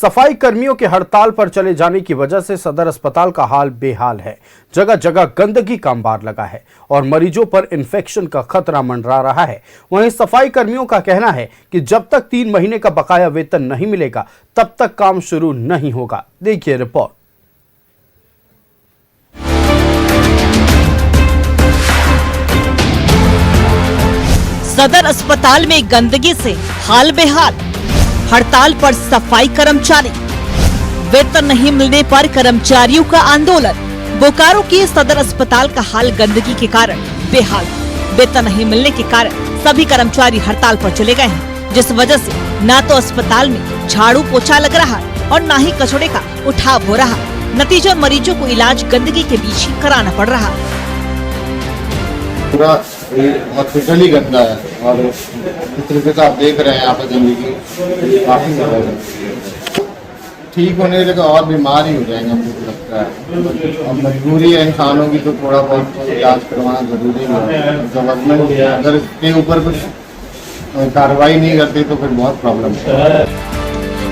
सफाई कर्मियों के हड़ताल पर चले जाने की वजह से सदर अस्पताल का हाल बेहाल है। जगह जगह गंदगी का अंबार लगा है और मरीजों पर इन्फेक्शन का खतरा मंडरा रहा है। वहीं सफाई कर्मियों का कहना है कि जब तक 3 महीने का बकाया वेतन नहीं मिलेगा तब तक काम शुरू नहीं होगा। देखिए रिपोर्ट। सदर अस्पताल में गंदगी से हाल बेहाल। हड़ताल पर सफाई कर्मचारी। वेतन नहीं मिलने पर कर्मचारियों का आंदोलन। बोकारो के सदर अस्पताल का हाल गंदगी के कारण बेहाल। वेतन नहीं मिलने के कारण सभी कर्मचारी हड़ताल पर चले गए हैं, जिस वजह से न तो अस्पताल में झाड़ू पोछा लग रहा और न ही कचड़े का उठाव हो रहा। नतीजा मरीजों को इलाज गंदगी के बीच ही कराना पड़ रहा। पूरा हॉस्पिटल ही गंदा है और इस तरीके से आप देख रहे हैं यहाँ पे गंदगी काफी ज्यादा है। ठीक होने लगा और बीमार ही हो जाएंगे, मुझे लगता है। और मजबूरी है इंसानों की, तो थोड़ा बहुत इलाज करवाना जरूरी है। गवर्नमेंट अगर इसके ऊपर कुछ कार्रवाई नहीं करती तो फिर बहुत प्रॉब्लम है।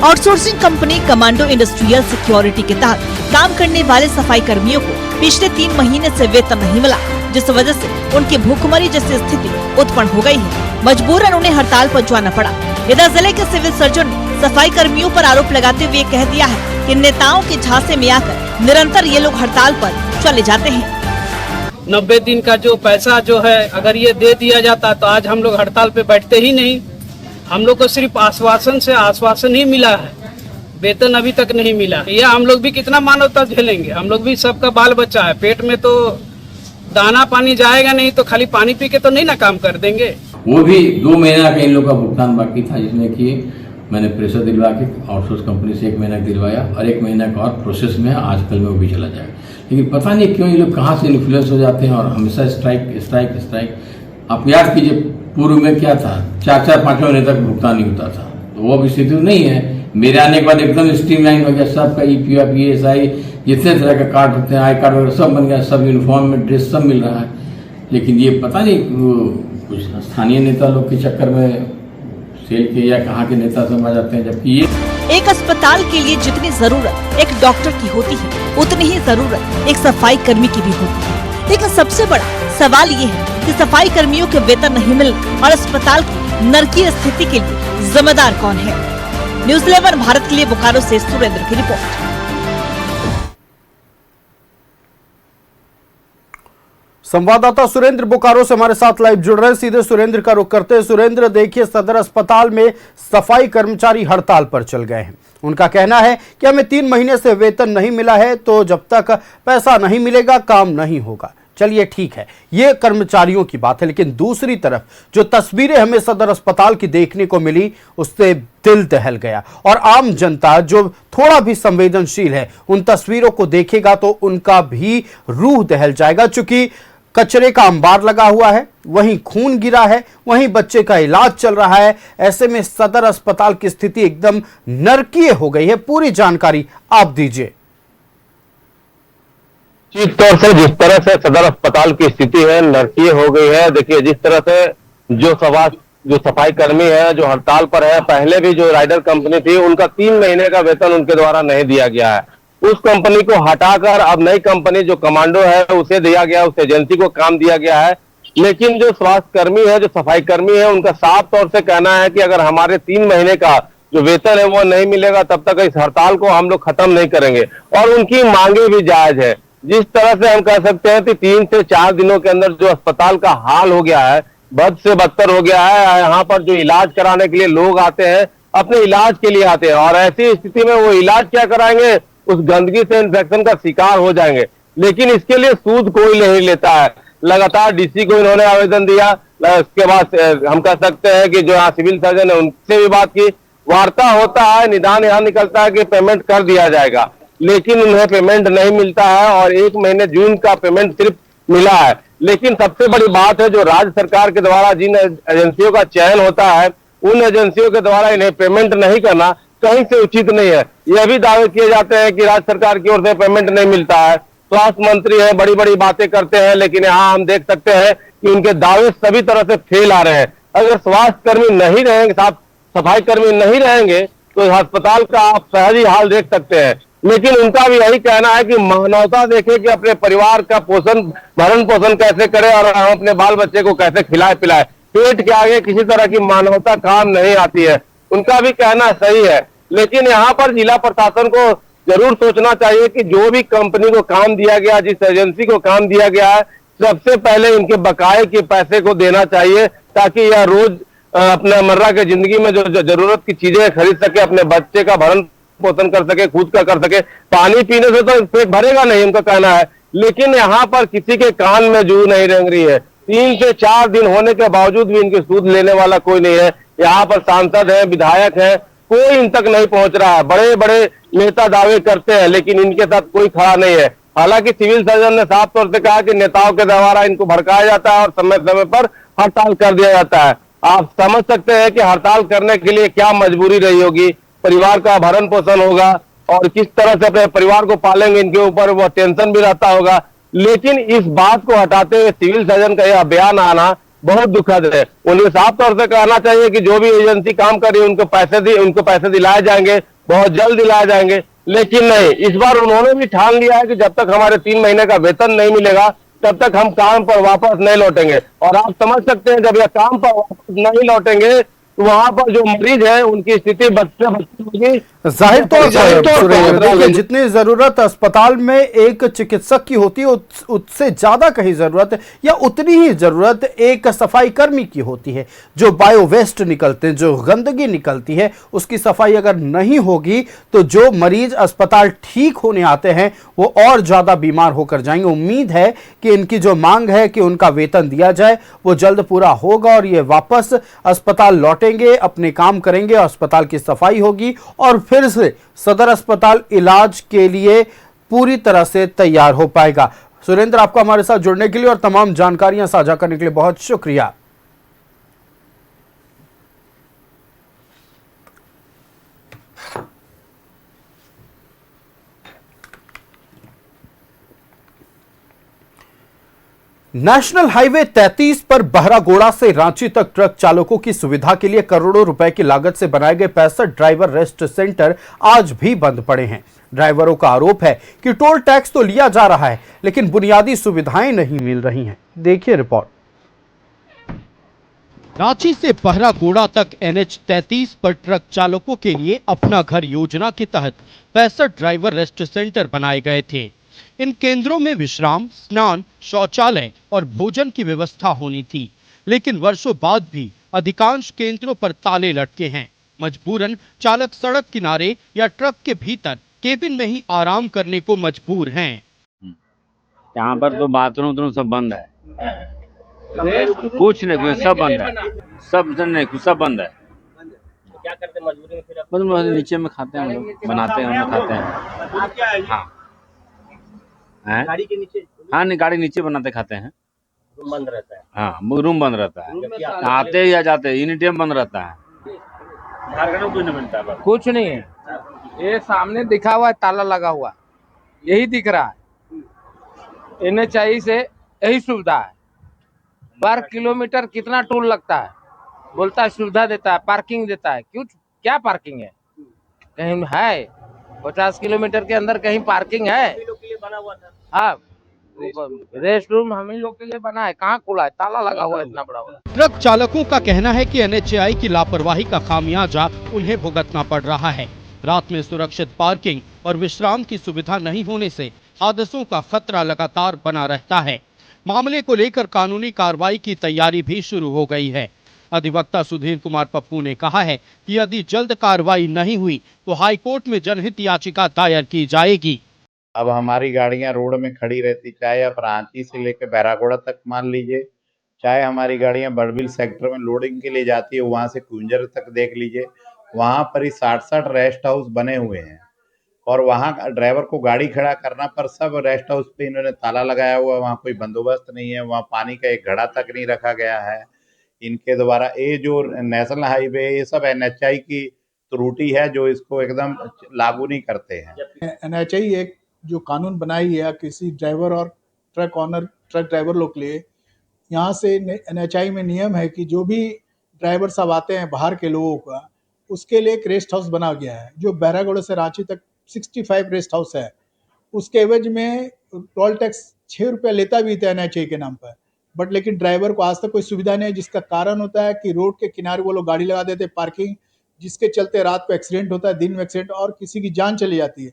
Outsourcing company commando industrial security के तहत काम करने वाले सफाई कर्मियों को पिछले 3 महीने से वेतन नहीं मिला, जिस वजह से उनकी भूखमरी जैसी स्थिति उत्पन्न हो गई है। मजबूरन उन्हें हड़ताल पर जाना पड़ा। इधर जिले के सिविल सर्जन ने सफाई कर्मियों पर आरोप लगाते हुए कह दिया है कि नेताओं के झांसे में आकर निरंतर ये लोग हड़ताल पर चले जाते हैं। 90 दिन का जो पैसा जो है अगर ये दे दिया जाता तो आज हम लोग हड़ताल पे बैठते ही नहीं। हम लोग को सिर्फ आश्वासन ही मिला है, वेतन अभी तक नहीं मिला। ये हम लोग भी कितना मानवता झेलेंगे। हम लोग भी सबका बाल बच्चा है, पेट में तो दाना पानी जाएगा नहीं, तो खाली पानी पी के तो नहीं ना काम कर देंगे। वो भी 2 महीना का इन लोग का भुगतान बाकी था, जिसमें कि मैंने प्रेशर दिलवा के आउटसोर्स कंपनी से 1 महीना दिलवाया और 1 महीना का और प्रोसेस में आजकल में वो भी चला जाएगा। लेकिन पता नहीं क्यों ये लोग कहाँ से इन्फ्लुएंस हो जाते हैं और हमेशा स्ट्राइक। आप याद कीजिए पूर्व में क्या था, 4-5 महीने तक भुगतान नहीं होता था, तो वो भी स्थिति नहीं है। मेरे आने के बाद एकदम स्ट्रीमलाइन हो गया, सबका EPF PSI जितने तरह का कार्ड होते हैं, आई कार्ड वगैरह सब बन गया, सब यूनिफॉर्म में ड्रेस सब मिल रहा है। लेकिन ये पता नहीं कुछ स्थानीय नेता लोग के चक्कर में सेल के या कहाँ के नेता समझ जाते हैं, जबकि ये एक अस्पताल के लिए जितनी जरूरत एक डॉक्टर की होती है उतनी ही जरूरत एक सफाई कर्मी की भी होती है। लेकिन सबसे बड़ा सवाल ये है कि सफाई कर्मियों के वेतन नहीं मिलने और अस्पताल की नरकीय स्थिति के लिए जिम्मेदार कौन है। न्यूज़ 11 भारत के लिए बोकारो से सुरेंद्र की रिपोर्ट। संवाददाता सुरेंद्र बोकारो से हमारे साथ लाइव जुड़ रहे हैं। सीधे सुरेंद्र का रुख करते हैं। सुरेंद्र, देखिए सदर अस्पताल में सफाई कर्मचारी हड़ताल पर चल गए हैं। उनका कहना है कि हमें 3 महीने से वेतन नहीं मिला है, तो जब तक पैसा नहीं मिलेगा काम नहीं होगा। चलिए ठीक है, ये कर्मचारियों की बात है, लेकिन दूसरी तरफ जो तस्वीरें हमें सदर अस्पताल की देखने को मिली उससे दिल दहल गया और आम जनता जो थोड़ा भी संवेदनशील है उन तस्वीरों को देखेगा तो उनका भी रूह दहल जाएगा। चूंकि कचरे का अंबार लगा हुआ है, वहीं खून गिरा है, वहीं बच्चे का इलाज चल रहा है। ऐसे में सदर अस्पताल की स्थिति एकदम नरकीय हो गई है। पूरी जानकारी आप दीजिए। निश्चित तौर से जिस तरह से सदर अस्पताल की स्थिति है नरकीय हो गई है। देखिए जिस तरह से जो सफाई कर्मी है जो हड़ताल पर है, पहले भी जो राइडर कंपनी थी उनका 3 महीने का वेतन उनके द्वारा नहीं दिया गया है। उस कंपनी को हटाकर अब नई कंपनी जो कमांडो है उसे दिया गया, उस एजेंसी को काम दिया गया है। लेकिन जो स्वास्थ्य कर्मी है, जो सफाई कर्मी है, उनका साफ तौर से कहना है कि अगर हमारे 3 महीने का जो वेतन है वो नहीं मिलेगा तब तक इस हड़ताल को हम लोग खत्म नहीं करेंगे। और उनकी मांगे भी जायज है। जिस तरह से हम कह सकते हैं कि 3 से 4 दिनों के अंदर जो अस्पताल का हाल हो गया है, बद से बदतर हो गया है। यहाँ पर जो इलाज कराने के लिए लोग आते हैं, अपने इलाज के लिए आते हैं और ऐसी स्थिति में वो इलाज क्या कराएंगे, उस गंदगी से इन्फेक्शन का शिकार हो जाएंगे। लेकिन इसके लिए सूद कोई नहीं लेता है। लगातार DC को इन्होंने आवेदन दिया, उसके बाद हम कह सकते हैं कि जो यहाँ सिविल सर्जन है उनसे भी बात की, वार्ता होता है, निदान यहाँ निकलता है कि पेमेंट कर दिया जाएगा, लेकिन उन्हें पेमेंट नहीं मिलता है और 1 महीने जून का पेमेंट सिर्फ मिला है। लेकिन सबसे बड़ी बात है जो राज्य सरकार के द्वारा जिन एजेंसियों का चयन होता है उन एजेंसियों के द्वारा इन्हें पेमेंट नहीं करना कहीं से उचित नहीं है। यह भी दावे किए जाते हैं कि राज्य सरकार की ओर से पेमेंट नहीं मिलता है। स्वास्थ्य मंत्री है, बड़ी बड़ी बातें करते हैं, लेकिन यहाँ हम देख सकते हैं कि उनके दावे सभी तरह से फेल आ रहे हैं। अगर स्वास्थ्य कर्मी नहीं रहेंगे, सफाई कर्मी नहीं रहेंगे तो अस्पताल का आप सहज ही हाल देख सकते हैं। लेकिन उनका भी यही कहना है कि मानवता देखे कि अपने परिवार का भरण पोषण कैसे करे और हम अपने बाल बच्चे को कैसे खिलाए पिलाए। पेट के आगे किसी तरह की मानवता काम नहीं आती है। उनका भी कहना सही है, लेकिन यहाँ पर जिला प्रशासन को जरूर सोचना चाहिए कि जो भी कंपनी को काम दिया गया, जिस एजेंसी को काम दिया गया है, सबसे पहले इनके बकाये के पैसे को देना चाहिए, ताकि यह रोज अपने मर्रा के जिंदगी में जो जरूरत की चीजें खरीद सके, अपने बच्चे का भरण पोषण कर सके, खुद का कर सके। पानी पीने से तो पेट भरेगा नहीं, उनका कहना है। लेकिन यहाँ पर किसी के कान में जू नहीं रेंग रही है। 3 से 4 दिन होने के बावजूद भी इनकी सूद लेने वाला कोई नहीं है। यहाँ पर सांसद है, विधायक है, कोई इन तक नहीं पहुंच रहा है। बड़े बड़े नेता दावे करते हैं, लेकिन इनके साथ कोई खड़ा नहीं है। हालांकि सिविल सर्जन ने साफ तौर से कहा कि नेताओं के द्वारा इनको भड़काया जाता है और समय समय पर हड़ताल कर दिया जाता है। आप समझ सकते हैं कि हड़ताल करने के लिए क्या मजबूरी रही होगी, परिवार का भरण पोषण होगा और किस तरह से अपने परिवार को पालेंगे, इनके ऊपर वो टेंशन भी रहता होगा। लेकिन इस बात को हटाते हुए सिविल सर्जन का यह बयान आना बहुत दुखद है। उन्हें साफ तौर से कहना चाहिए कि जो भी एजेंसी काम कर रही है उनको पैसे दिलाए जाएंगे, बहुत जल्द दिलाए जाएंगे। लेकिन नहीं, इस बार उन्होंने भी ठान लिया है कि जब तक हमारे 3 महीने का वेतन नहीं मिलेगा तब तक हम काम पर वापस नहीं लौटेंगे। और आप समझ सकते हैं, जब यह काम पर वापस नहीं लौटेंगे तो वहां पर जो मरीज है उनकी स्थिति बदसे होगी। जाहिर तौर पर सुरेंद्र, देखिए जितनी जरूरत अस्पताल में एक चिकित्सक की होती है उससे ज्यादा कहीं जरूरत या उतनी ही जरूरत एक सफाई कर्मी की होती है। जो बायो वेस्ट निकलते हैं, जो गंदगी निकलती है, उसकी सफाई अगर नहीं होगी तो जो मरीज अस्पताल ठीक होने आते हैं वो और ज्यादा बीमार होकर जाएंगे। उम्मीद है कि इनकी जो मांग है कि उनका वेतन दिया जाए वो जल्द पूरा होगा और ये वापस अस्पताल लौटेंगे, अपने काम करेंगे, अस्पताल की सफाई होगी और फिर से सदर अस्पताल इलाज के लिए पूरी तरह से तैयार हो पाएगा। सुरेंद्र, आपको हमारे साथ जुड़ने के लिए और तमाम जानकारियां साझा करने के लिए बहुत शुक्रिया। नेशनल हाईवे 33 पर बहरागोड़ा से रांची तक ट्रक चालकों की सुविधा के लिए करोड़ों रुपए की लागत से बनाए गए 65 ड्राइवर रेस्ट सेंटर आज भी बंद पड़े हैं। ड्राइवरों का आरोप है कि टोल टैक्स तो लिया जा रहा है लेकिन बुनियादी सुविधाएं नहीं मिल रही हैं। देखिए रिपोर्ट। रांची से बहरागोड़ा तक NH 33 पर ट्रक चालकों के लिए अपना घर योजना के तहत 65 ड्राइवर रेस्ट सेंटर बनाए गए थे। इन केंद्रों में विश्राम, स्नान, शौचालय और भोजन की व्यवस्था होनी थी, लेकिन वर्षों बाद भी अधिकांश केंद्रों पर ताले लटके हैं। मजबूरन चालक सड़क किनारे या ट्रक के भीतर केबिन में ही आराम करने को मजबूर हैं। यहाँ पर तो बाथरूम सब बंद है, कुछ नहीं, सब बंद है, सब बंद है। क्या करते मजबूरी में? फिर नीचे में खाते हैं, हम लोग बनाते हैं, हम खाते हैं। हाँ, गाड़ी के नीचे? हाँ, नहीं, गाड़ी नीचे बनाते खाते हैं। रूम बंद रहता है? हाँ, रूम बंद रहता है। आते या जाते एनी टाइम बंद रहता है। झारखंड में कुछ नहीं मिलता है? कुछ नहीं है, ये सामने दिखा हुआ है, ताला लगा हुआ, यही दिख रहा है। NHI से यही सुविधा है। पर किलोमीटर कितना टोल लगता है? बोलता है सुविधा देता है, पार्किंग देता है। क्यों, क्या पार्किंग है? कहीं है? 50 किलोमीटर के अंदर कहीं पार्किंग है? हाँ, रेस्ट रूम हम ही लोग के लिए बना है, कहाँ खुला है? ताला लगा हुआ है इतना बड़ा। ट्रक चालकों का कहना है कि NHAI की लापरवाही का खामियाजा उन्हें भुगतना पड़ रहा है। रात में सुरक्षित पार्किंग और विश्राम की सुविधा नहीं होने से हादसों का खतरा लगातार बना रहता है। मामले को लेकर कानूनी कार्रवाई की तैयारी भी शुरू हो गई है। अधिवक्ता सुधीर कुमार पप्पू ने कहा है कि यदि जल्द कार्रवाई नहीं हुई तो हाईकोर्ट में जनहित याचिका दायर की जाएगी। अब हमारी गाड़ियां रोड में खड़ी रहती, चाहे आप रांची से लेकर बहरागोड़ा तक मान लीजिए, चाहे हमारी गाड़ियां बड़बिल सेक्टर में लोडिंग के लिए जाती है, वहां से कुंजर तक देख लीजिए, वहां पर ही 60-60 रेस्ट हाउस बने हुए हैं और वहां ड्राइवर को गाड़ी खड़ा करना पर सब रेस्ट हाउस पे इन्होंने ताला लगाया हुआ, वहां कोई बंदोबस्त नहीं है, वहां पानी का एक घड़ा तक नहीं रखा गया है इनके द्वारा। ये जो नेशनल हाईवे, ये सब NHI की त्रुटि है जो इसको एकदम लागू नहीं करते हैं। NHI एक जो कानून बनाई है किसी ड्राइवर और ट्रक ऑनर, ट्रक ड्राइवर लोग के लिए, यहाँ से NHI में नियम है कि जो भी ड्राइवर सब आते हैं बाहर के लोगों का, उसके लिए एक रेस्ट हाउस बना गया है जो बहरागोड़ा से रांची तक 65 रेस्ट हाउस है। उसके एवज में टोल टैक्स 6 रुपया लेता भी था NHAI के नाम पर, बट लेकिन ड्राइवर को आज तक कोई सुविधा नहीं है, जिसका कारण होता है कि रोड के किनारे वो लोग गाड़ी लगा देते पार्किंग, जिसके चलते रात को एक्सीडेंट होता है, दिन में एक्सीडेंट और किसी की जान चली जाती है।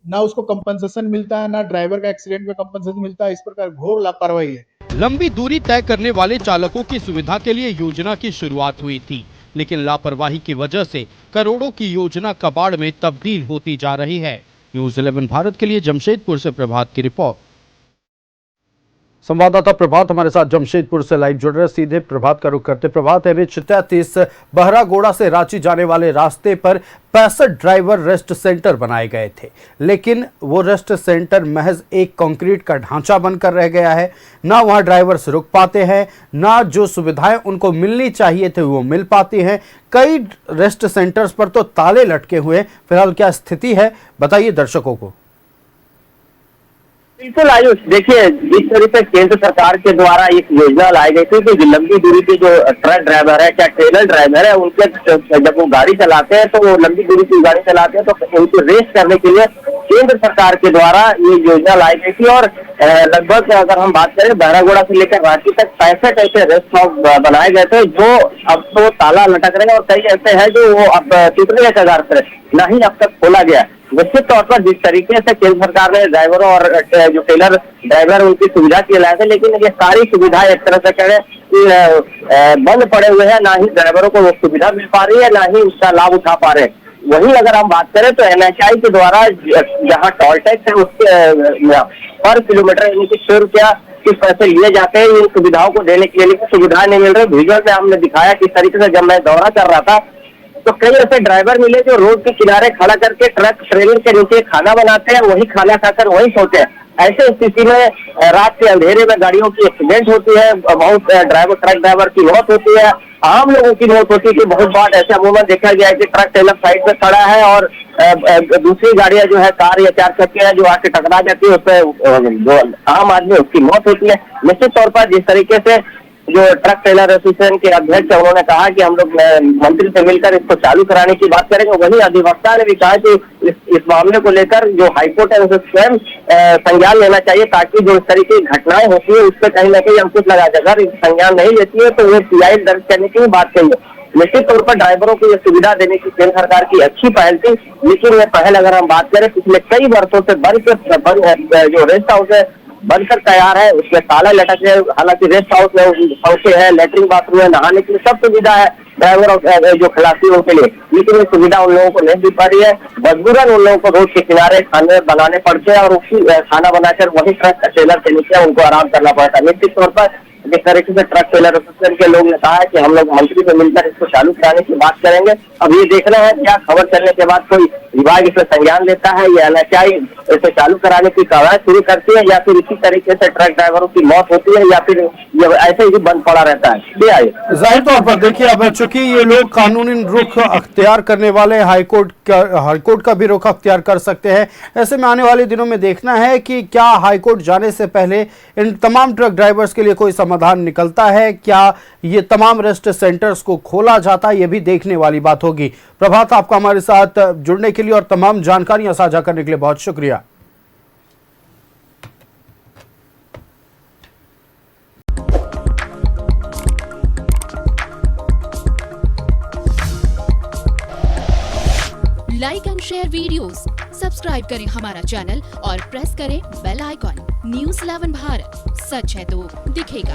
ना उसको कंपनसेशन मिलता है, ना ड्राइवर का एक्सीडेंट में कंपनसेशन मिलता है। इस प्रकार घोर लापरवाही है। लंबी दूरी तय करने वाले चालकों की सुविधा के लिए योजना की शुरुआत हुई थी, लेकिन लापरवाही की वजह से करोड़ों की योजना कबाड़ में तब्दील होती जा रही है। न्यूज़ 11 भारत के लिए जमशेदपुर से प्रभात की रिपोर्ट। संवाददाता प्रभात हमारे साथ जमशेदपुर से लाइव जुड़ रहे, सीधे प्रभात का रुख करते। प्रभात, NH-33 बहरागोड़ा से रांची जाने वाले रास्ते पर 65 ड्राइवर रेस्ट सेंटर बनाए गए थे, लेकिन वो रेस्ट सेंटर महज एक कंक्रीट का ढांचा बनकर रह गया है। ना वहां ड्राइवर्स रुक पाते हैं, ना जो सुविधाएं उनको मिलनी चाहिए थे वो मिल पाती हैं। कई रेस्ट सेंटर्स पर तो ताले लटके हुए। फिलहाल क्या स्थिति है, बताइए दर्शकों को। बिल्कुल आयुष, देखिए जिस तरह से केंद्र सरकार के द्वारा एक योजना लाई गई थी कि लंबी दूरी के जो ट्रक ड्राइवर है, क्या ट्रेलर ड्राइवर है, उनके जब वो गाड़ी चलाते हैं तो वो लंबी दूरी की गाड़ी चलाते हैं तो उनको रेस्ट करने के लिए केंद्र सरकार के द्वारा ये योजना लाई गई थी। और लगभग अगर हम बात करें बहरागोड़ा से लेकर रांची तक 65 ऐसे रेस्ट हाउस बनाए गए थे जो अब तो ताला लटक रहे हैं और कई ऐसे हैं जो वो अब टूटने के कगार पर ना ही अब तक खोला गया। निश्चित तौर पर जिस तरीके से केंद्र सरकार ने ड्राइवरों और जो टेलर ड्राइवर उनकी सुविधा के लाए थे, लेकिन ये सारी सुविधाएं एक तरह से कहें कि बंद पड़े हुए हैं। ना ही ड्राइवरों को वो सुविधा मिल पा रही है, ना ही उसका लाभ उठा पा रहे हैं। वहीं अगर हम बात करें तो NHAI के द्वारा जहाँ टोल टैक्स है उसके पर किलोमीटर यानी कि 100 रुपया किस पैसे लिए जाते हैं इन सुविधाओं को देने के लिए, सुविधाएं नहीं मिल रही। विजुअल में हमने दिखाया किस तरीके से जब मैं दौरा कर रहा था तो कई ऐसे ड्राइवर मिले जो रोड के किनारे खड़ा करके ट्रक ट्रेलर के नीचे खाना बनाते हैं, वही खाना खाकर वही सोते हैं। ऐसे स्थिति में रात के अंधेरे में गाड़ियों की एक्सीडेंट होती है, बहुत ट्रक ड्राइवर की मौत होती है, आम लोगों की मौत होती है। बहुत बार ऐसा अमूमन देखा गया है कि ट्रक ट्रेलर साइड पे खड़ा है और दूसरी गाड़ियां जो है कार या 4 चक्के हैं जो आके टकरा जाती है, उससे जो आम आदमी उसकी मौत होती है। निश्चित तौर पर जिस तरीके से जो ट्रक ट्रेलर एसोसिएशन के अध्यक्ष है उन्होंने कहा कि हम लोग मंत्री से मिलकर इसको चालू कराने की बात करेंगे, वहीं अधिवक्ता ने भी कहा कि इस मामले को लेकर जो हाईकोर्ट है उसे स्वयं संज्ञान लेना चाहिए ताकि जो इस तरीके की घटनाएं होती है उस पर कहीं ना कहीं अंकुश लगा जाए। अगर संज्ञान नहीं लेती है तो वो PI दर्ज करने की भी बात कही है। निश्चित तौर पर ड्राइवरों को यह सुविधा देने की केंद्र सरकार की अच्छी पहल थी, लेकिन ये पहल अगर हम बात करें पिछले कई वर्षों से जो रेस्ट हाउस है बनकर तैयार है, उसमें ताला लटक है। हालांकि रेस्ट हाउस में पंखे है, लेटरिन बाथरूम है, नहाने के लिए सब सुविधा है ड्राइवर और जो खलासियों के लिए, लेकिन ये सुविधा उन लोगों को नहीं मिल पा रही है। मजबूरन उन लोगों को रोड के किनारे खाने बनाने पड़ते हैं और उसी खाना बनाकर वही ट्रक ट्रेलर के नीचे उनको आराम करना पड़ता है। निश्चित तौर पर जिस तरीके से ट्रक ट्रेलर एसोसिएशन के लोग ने कहा है कि हम लोग मंत्री से मिलकर इसको चालू कराने की बात करेंगे। अब ये देखना है क्या खबर चलने के बाद कोई विभाग इसे संज्ञान लेता है या NHAI इसे चालू कराने की कार्रवाई शुरू करती है, या फिर इसी तरीके से ट्रक ड्राइवरों की मौत होती है, या फिर ये ऐसे ही बंद पड़ा रहता है। जाहिर तौर पर देखिए, अब चूंकि ये लोग कानूनी रुख अख्तियार करने वाले हाईकोर्ट का भी रुख अख्तियार कर सकते हैं। ऐसे में आने वाले दिनों में देखना है कि क्या हाईकोर्ट जाने से पहले इन तमाम ट्रक ड्राइवर्स के लिए कोई समाधान निकलता है, क्या ये तमाम रेस्ट सेंटर्स को खोला जाता है, ये भी देखने वाली बात होगी। प्रभात, आपका हमारे साथ जुड़ने के लिए और तमाम जानकारियां साझा करने के लिए बहुत शुक्रिया। Like and share videos, subscribe करें हमारा चैनल और प्रेस करें बेल आइकॉन। न्यूज़ 11 भारत, सच है तो दिखेगा।